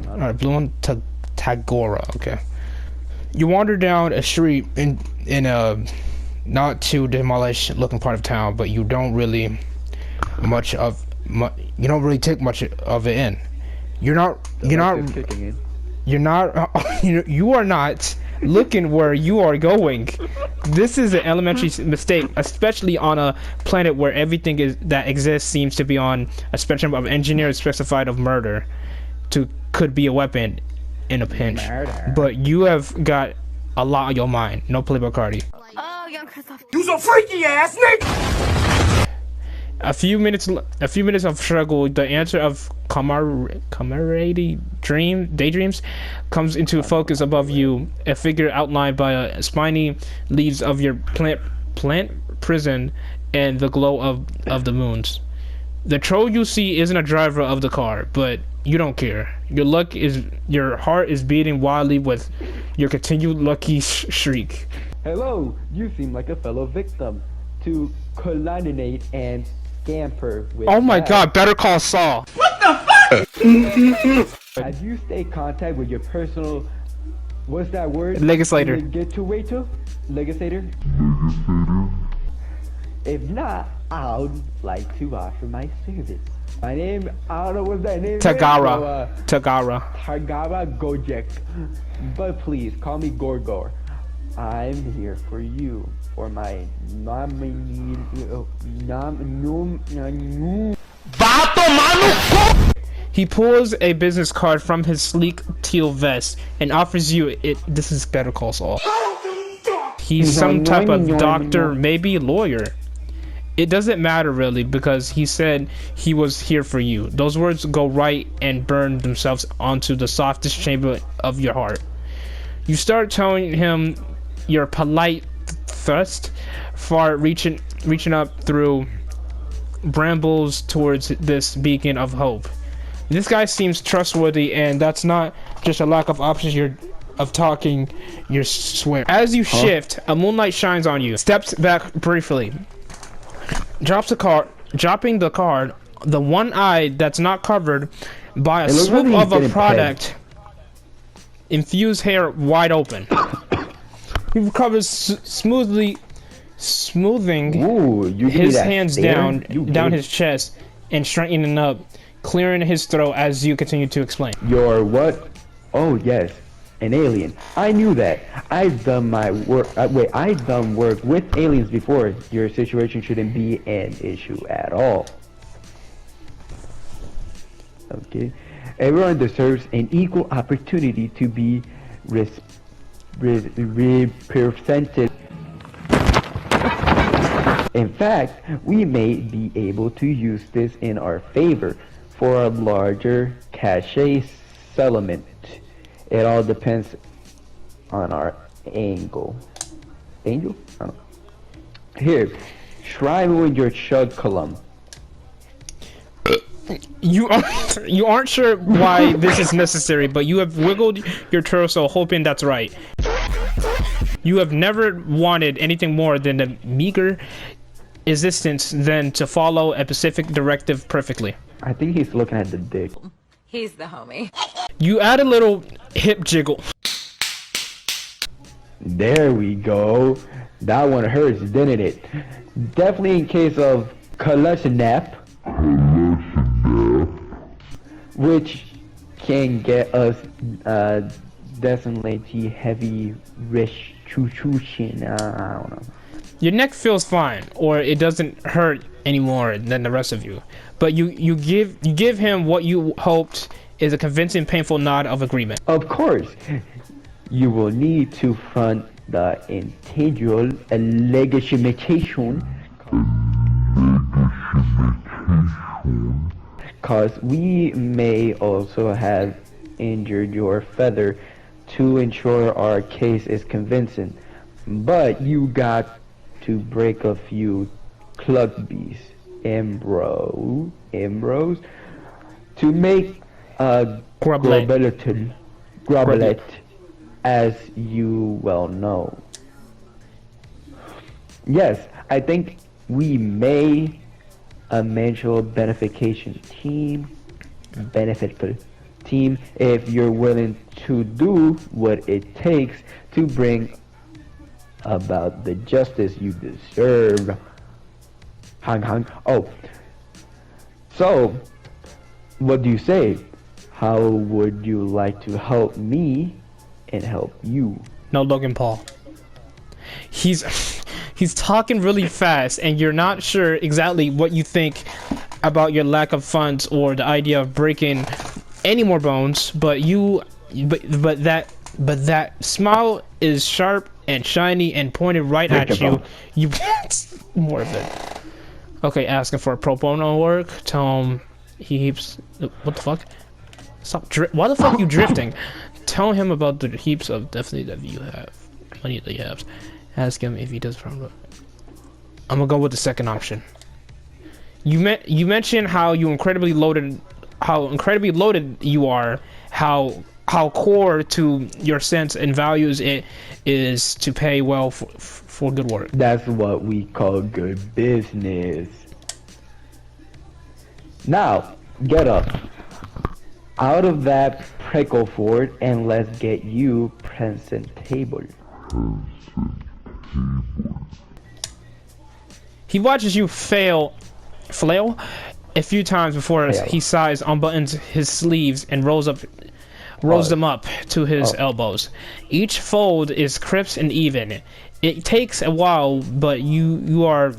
Alright, blue one to Tagora, okay. You wander down a street in a not too demolished looking part of town, but you don't really take much of it in. You are not looking where you are going. This is an elementary mistake, especially on a planet where everything that exists seems to be on a spectrum of engineered specified of murder could be a weapon in a pinch. But you have got a lot on your mind. No Playboy Cardi. Oh, young Kristoff. You so freaky ass nigga. A few minutes of struggle, the answer of camaraderie daydreams comes into focus above you. A figure outlined by a spiny leaves of your plant prison and the glow of the moons. The troll you see isn't a driver of the car, but you don't care. Your heart is beating wildly with your continued lucky shriek. Hello, you seem like a fellow victim to coordinate and scamper with. Oh my God! Better call Saul. What the fuck? Have you stayed in contact with your personal? What's that word? Legislator. Get to wait to? Legislator. If not, I'd like to offer my service. My name, I don't know what that name Tagora. is. Tagora. Tagora Gojek. But please, call me Gorgor. I'm here for you. For my nominee. He pulls a business card from his sleek teal vest and offers you it. This is Better Call Saul. He's some type of doctor, maybe lawyer. It doesn't matter really, because he said he was here for you. Those words go right and burn themselves onto the softest chamber of your heart. You start telling him your polite thrust, far reaching up through brambles towards this beacon of hope. This guy seems trustworthy, and that's not just a lack of options of talking, you swear. As you shift, a moonlight shines on you, steps back briefly, dropping the card, the one eye that's not covered by a swoop of a product, infused hair wide open. He recovers smoothing his hands down his chest and straightening up, clearing his throat as you continue to explain. You're what? Oh yes, an alien. I knew that. I've done my work. I've done work with aliens before. Your situation shouldn't be an issue at all. Okay. Everyone deserves an equal opportunity to be represented. In fact, we may be able to use this in our favor for a larger cachet settlement. It all depends on our angle. Angel? I don't know. Here, try me with your chug column. You aren't sure why this is necessary, but you have wiggled your torso, hoping that's right. You have never wanted anything more than a meager existence than to follow a specific directive perfectly. I think he's looking at the dick. He's the homie. You add a little hip jiggle. There we go. That one hurts, didn't it? Definitely in case of Kalashnikov, which can get us definitely heavy restitution. I don't know. Your neck feels fine, or it doesn't hurt any more than the rest of you. But you give him what you hoped is a convincing, painful nod of agreement. Of course, you will need to front the integral legitimation, cause we may also have injured your feather to ensure our case is convincing. But you got to break a few Clugbies, Embros, to make a groblet, as you well know. Yes, I think we may a mutual beneficiation team, benefitful team, if you're willing to do what it takes to bring about the justice you deserve. Hang. Oh, so what do you say? How would you like to help me and help you? No, Logan Paul. He's talking really fast, and you're not sure exactly what you think about your lack of funds or the idea of breaking any more bones. But that smile is sharp and shiny and pointed right at you. You more of it. Okay, asking for a pro bono work. Tell him he heaps. What the fuck? Stop. Why the fuck are you drifting? Tell him about the heaps of money that you have. Ask him if he does problem. I'm gonna go with the second option. You mentioned how incredibly loaded you are, how core to your sense and values it is to pay well for good work. That's what we call good business. Now, get up out of that prickle fort and let's get you presentable. He watches you flail a few times before he sighs, unbuttons his sleeves and rolls them up to his elbows. Each fold is crisp and even. It takes a while, but you're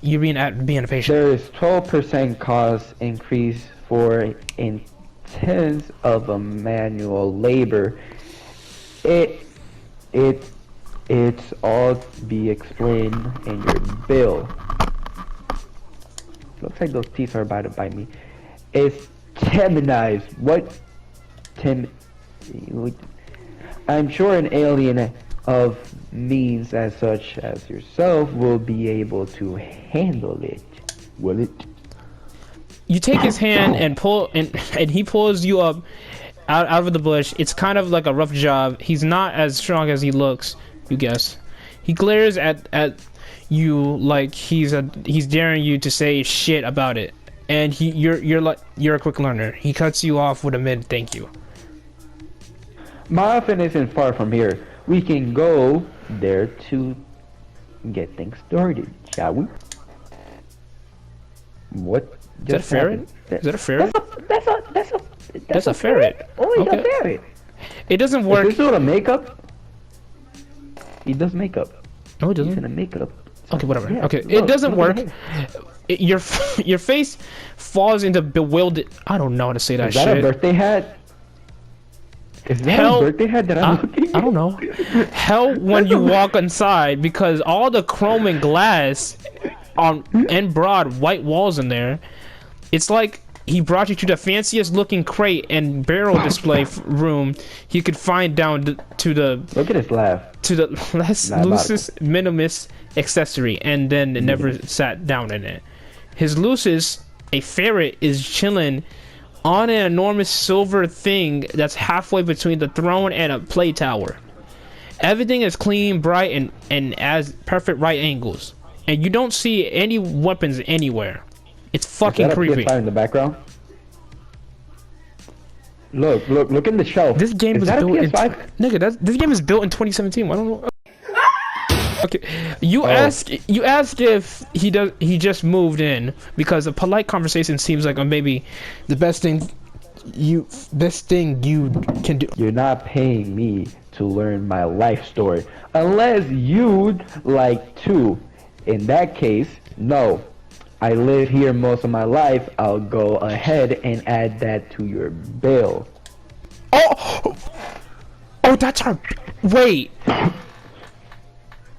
being patient. There is 12% cost increase for intense of a manual labor. It's all to be explained in your bill. Looks like those teeth are about to bite me. It's Teminized. What? I'm sure an alien of means as such as yourself will be able to handle it. Will it? You take his hand and pull, and he pulls you up out of the bush. It's kind of like a rough job. He's not as strong as he looks, you guess. He glares at you like he's daring you to say shit about it. And you're a quick learner. He cuts you off with a mid thank you. My office isn't far from here. We can go there to get things started, shall we? What? Is that a ferret? Is that a ferret? That's a ferret. Oh, it's a ferret. It doesn't work. Is this sort of makeup? He does makeup. No, it doesn't. He's gonna make up. Okay, whatever. Yeah, Okay, look, it doesn't work. Your face falls into bewildered. I don't know how to say that shit. Is that a birthday hat? Is that a birthday hat that I'm looking at? I don't know. Hell when you walk inside, because all the chrome and glass and broad white walls in there, it's like he brought you to the fanciest looking crate and barrel display room he could find down to the. Look at his laugh. To the loosest minimalist accessory, and then it never sat down in it. His loosest, a ferret, is chilling on an enormous silver thing that's halfway between the throne and a play tower. Everything is clean, bright, and as perfect right angles, and you don't see any weapons anywhere. It's fucking creepy. PS5 in the background. Look in the shelf. This game was built in nigga. This game is built in 2017. I don't know. Okay, you ask if he just moved in, because a polite conversation seems like maybe the best thing you can do. You're not paying me to learn my life story unless you'd like to. In that case, no. I live here most of my life. I'll go ahead and add that to your bill. Oh, that's our. Wait.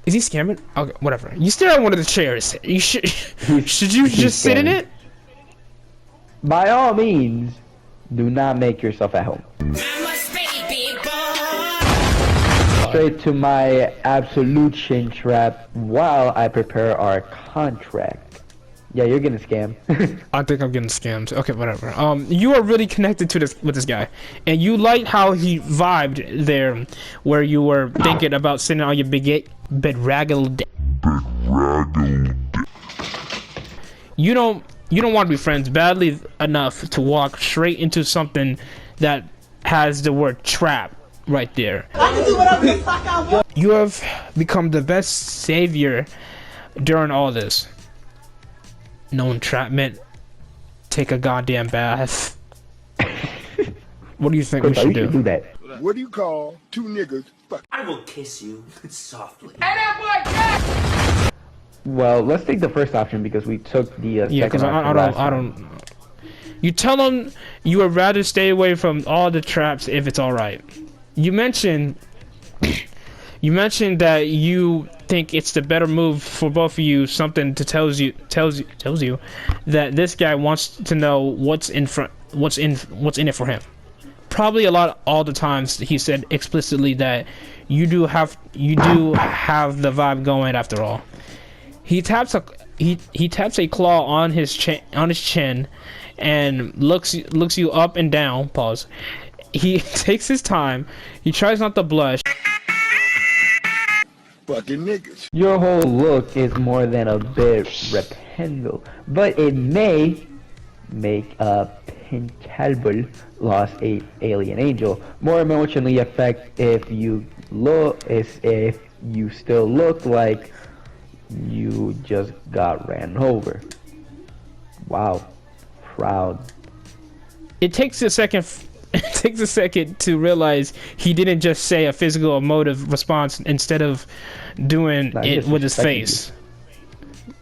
Is he scamming? Okay, whatever. You still have one of the chairs. You should you just sit in it? By all means, do not make yourself at home. Straight to my absolution trap while I prepare our contract. Yeah, you're getting scammed. I think I'm getting scammed. Okay, whatever. You are really connected to this guy, and you like how he vibed there, where you were thinking about sitting on your bedraggled. you don't want to be friends badly enough to walk straight into something that has the word trap right there. You have become the best savior during all this. No entrapment. Take a goddamn bath. What do you think we should do? that. What do you call two niggas? I will kiss you softly. Well, let's take the first option because we took the Yeah, second because option I don't. You tell them you would rather stay away from all the traps if it's all right. You mentioned that you think it's the better move for both of you. Something to tells you that this guy wants to know what's in it for him. Probably all the times he said explicitly that you do have the vibe going after all. He taps a claw on his chin and looks you up and down. Pause. He takes his time. He tries not to blush. Fucking niggas. Your whole look is more than a bit repentant, but it may make a pinchable lost alien angel more emotionally affect if you still look like you just got ran over. Wow, proud. It takes a second. It takes a second to realize he didn't just say a physical emotive response instead of doing it with his face.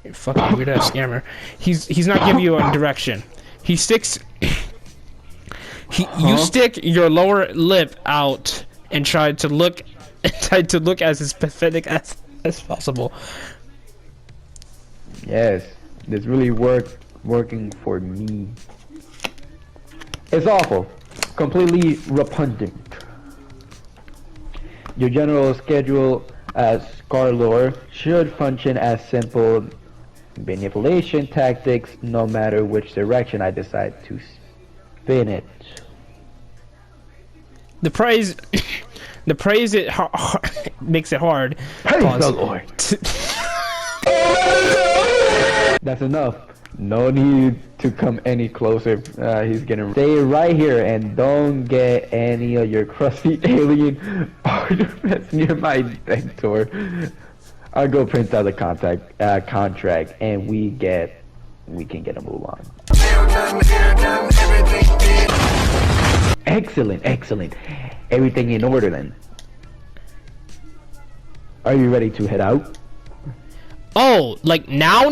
You fucking weird ass scammer. He's not giving you a direction. He sticks. You stick your lower lip out and try to look as pathetic as possible. Yes, this really working for me. It's awful. Completely repugnant. Your general schedule as Scarlor should function as simple manipulation tactics no matter which direction I decide to spin it. The praise it makes it hard. Praise the Lord. That's enough. No need to come any closer. He's gonna stay right here and don't get any of your crusty alien artifacts near my deck door. I'll go print out the contract and we can get a move on. Excellent. Everything in order then. Are you ready to head out? Oh, like now?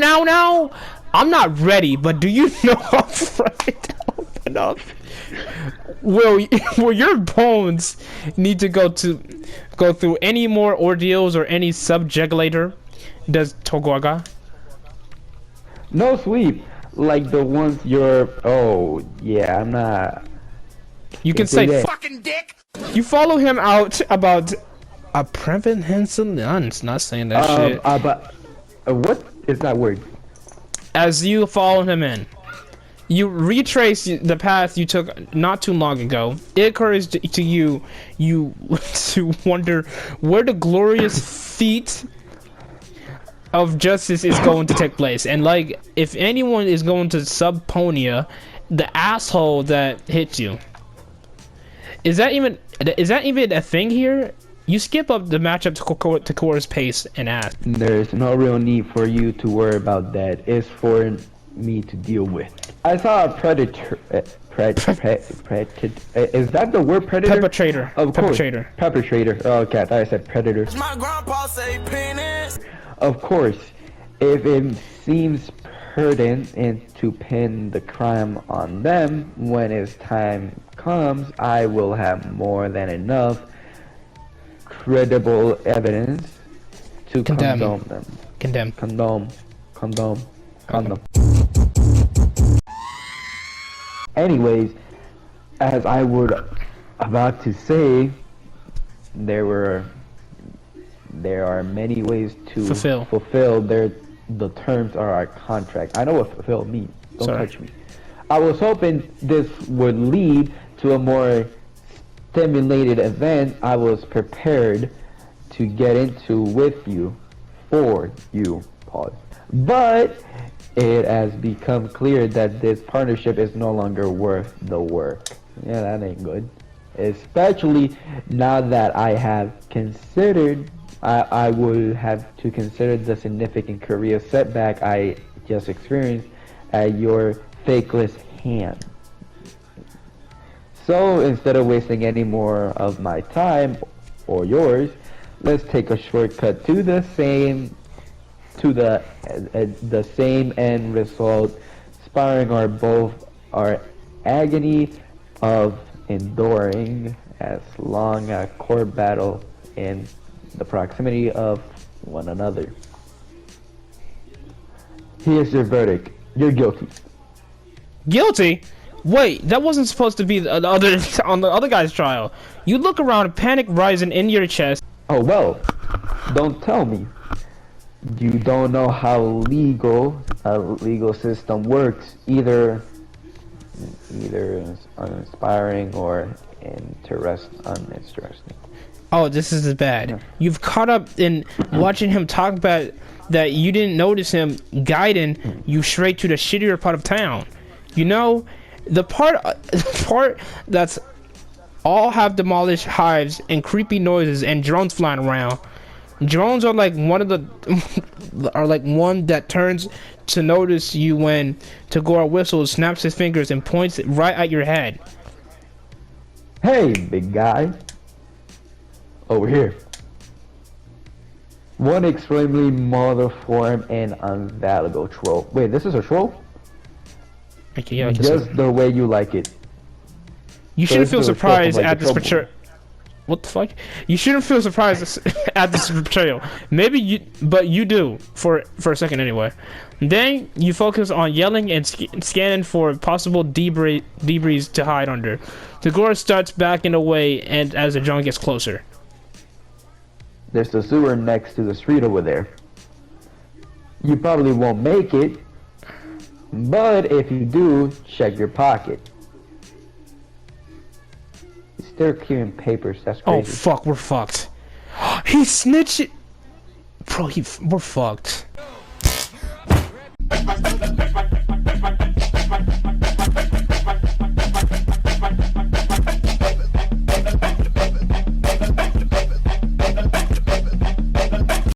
I'm not ready, but do you know how fried open up? Will your bones need to go through any more ordeals or any subjugulator? Does Tagora? No sweep, like the ones you're. Oh yeah, I'm not. You can say that. Fucking dick. You follow him out about a prevention. It's not saying that shit. But what is that word? As you follow him in, you retrace the path you took not too long ago. It occurs to you to wonder where the glorious feat of justice is going to take place. And like, if anyone is going to Subponia, the asshole that hits you. Is that even a thing here? You skip up the matchup to Tagora's pace and ask. There's no real need for you to worry about that. It's for me to deal with. I saw a predator. Is that the word predator? Perpetrator. Of course. Perpetrator. Oh, okay. I thought I said predator. My grandpa say penis. Of course. If it seems prudent and to pin the crime on them when its time comes, I will have more than enough credible evidence to condone them. Condone. Anyways, as I would about to say, there are many ways to fulfill the terms of our contract. I know what fulfill means. Don't touch me. I was hoping this would lead to a more stimulated event I was prepared to get into with you, for you, pause. But it has become clear that this partnership is no longer worth the work. Yeah, that ain't good. Especially now that I have considered, I will have to consider the significant career setback I just experienced at your fakeless hand. So instead of wasting any more of my time or yours, let's take a shortcut to the same end result, sparing our agony of enduring as long a court battle in the proximity of one another. Here's your verdict. You're guilty. Guilty? Wait, that wasn't supposed to be the other on the other guy's trial. You look around, panic rising in your chest. Oh well, don't tell me. You don't know how a legal system works, either uninspiring or uninteresting. Oh, this is bad. Yeah. You've caught up in watching him talk about that you didn't notice him guiding you straight to the shittier part of town. You know, the part that's all have demolished hives and creepy noises and drones flying around. Drones are like one that turns to notice you when Tagora whistles, snaps his fingers, and points right at your head. Hey, big guy. Over here. One extremely multiform and unvaluable troll. Wait, this is a troll? Okay, yeah, just the way you like it. You So shouldn't feel this is a troll surprised from, like, at the this trouble. betrayal. What the fuck? You shouldn't feel surprised at this betrayal. Maybe you, but you do for a second anyway. Then you focus on yelling and scanning for possible debris to hide under. Tagora starts backing away, and as the drone gets closer. There's the sewer next to the street over there. You probably won't make it, but if you do, check your pocket. They're clearing papers. That's crazy. Oh fuck, we're fucked. He snitched. Bro, we're fucked.